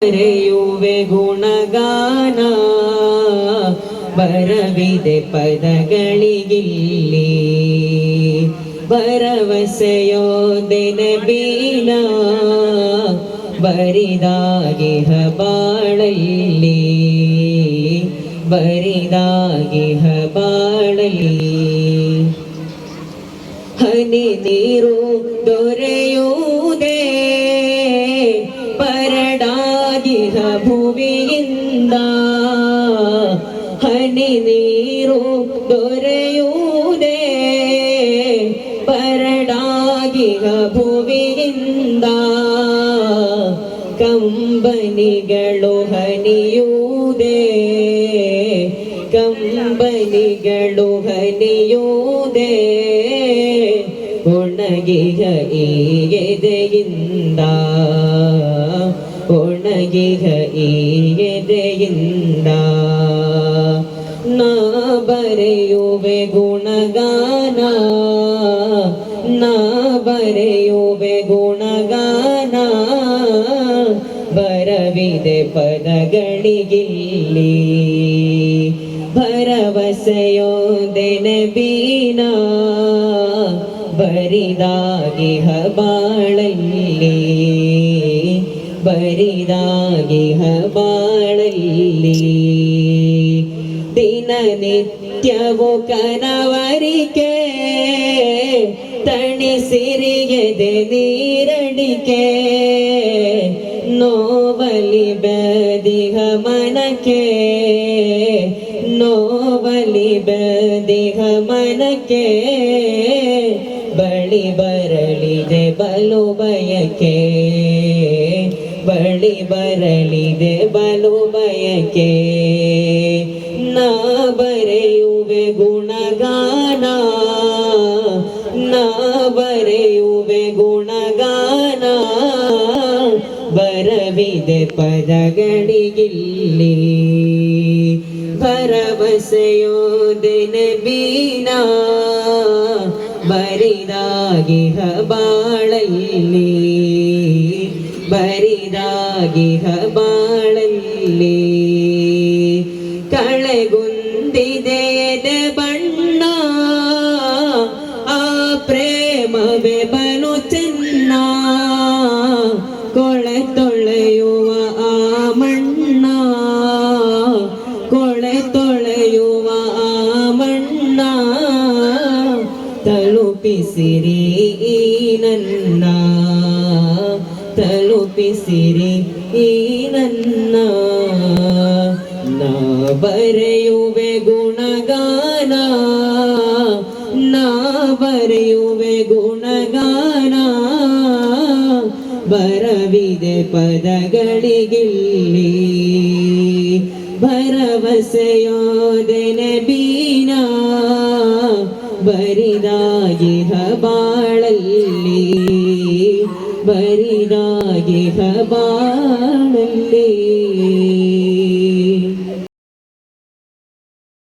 ಬರೆಯುವೆ ಗುಣಗಾನ ಬರವಿದೆ ಪದಗಳಿಗಿಲ್ಲಿ ಭರವಸೆಯೋದೆನ ಬೀನ ಬರಿದಾಗಿಹ ಬಾಳಲ್ಲಿ ಬರಿದಾಗಿಹ ಬಾಳಲ್ಲಿ ಹನಿ ನೀರು ದೊರೆಯುವುದೇ ಪರಡಾಗಿಹ ಭುವಿಯಿಂದ ಹನಿ ನೀರು ದೊರೆಯುವುದೇ ಪರಡಾಗಿಹ ಭುವಿಯಿಂದ ಕಂಬನಿಗಳು ಹನಿಯುವುದೇ ಕಂಬನಿಗಳು ಹನಿಯುವುದೇ ಒಣಗಿಹ ಈ ಎದೆಯಿಂದ ಒಣಗಿಹ ಈ ಎದೆಯಿಂದ ನಾ ಬರೆಯುವೆ ಗುಣಗಾನ ನಾ ಬರೆಯುವೆ ಗುಣಗಾನ ಬರವಿದೆ ಪದಗಳಿಗಿಲ್ಲಿ ಭರವಸೆಯೋದೆನ ಬೀನ ಬರಿದಾಗಿಹ ಬಾಳಲ್ಲಿ ಬರಿದಾಗಿಹ ಬಾಳಲ್ಲಿ ದಿನನಿತ್ಯವೂ ಕನವರಿಕೆ ತಣಿಸಿರಿಯದೆ ನೀರಡಿಕೆ ನೋವಲಿ ಬದಿಹ ಮನಕ್ಕೆ ನೋವಲಿ ಬದಿಹ ಮನಕ್ಕೆ ಬಳಿ ಬರಲಿದೆ ಬಲು ಬಯಕೆ ಬಳಿ ಬರಲಿದೆ ಬಲು ಬಯಕೆ ನಾ ಬರೆಯುವೆ ಗುಣಗಾನ ನಾ ಬರೆಯುವೆ ಗುಣಗಾನ ಬರವಿದೆ ಪದಗಳಿಗಿಲ್ಲಿ ಭರವಸೆಯೋದೆನ ಬೀನ ಬರಿದಾಗಿಹ ಬಾಳಲ್ಲಿ ಬರಿದಾಗಿಹ ಬಾಳಲ್ಲಿ ಕಳೆಗುಂದಿದೆ ಎದೆ ಬಣ್ಣ ಆ ಪ್ರೇಮವೇ ಬಲು ಚೆನ್ನ ಕೊಳೆ ತೊಳೆಯುವ ಆ ಮಣ್ಣ ಕೊಳೆ ತೊಳೆಯುವ ಆ ಮಣ್ಣ ತಲುಪಿಸಿರಿ ಈ ನನ್ನ ತಲುಪಿಸಿರಿ ಈ ನನ್ನ ನಾ ಬರೆಯುವೆ ಗುಣಗಾನ ನಾ ಬರೆಯುವೆ ಗುಣಗಾನ ಬರವಿದೆ ಪದಗಳಿಗಿಲ್ಲಿ ಭರವಸೆಯೋದೆನ ಬೀನ ಬರಿದಾಗಿಹ ಬಾಳಲ್ಲಿ ಬರಿದಾಗಿಹ ಬಾಳಲ್ಲಿ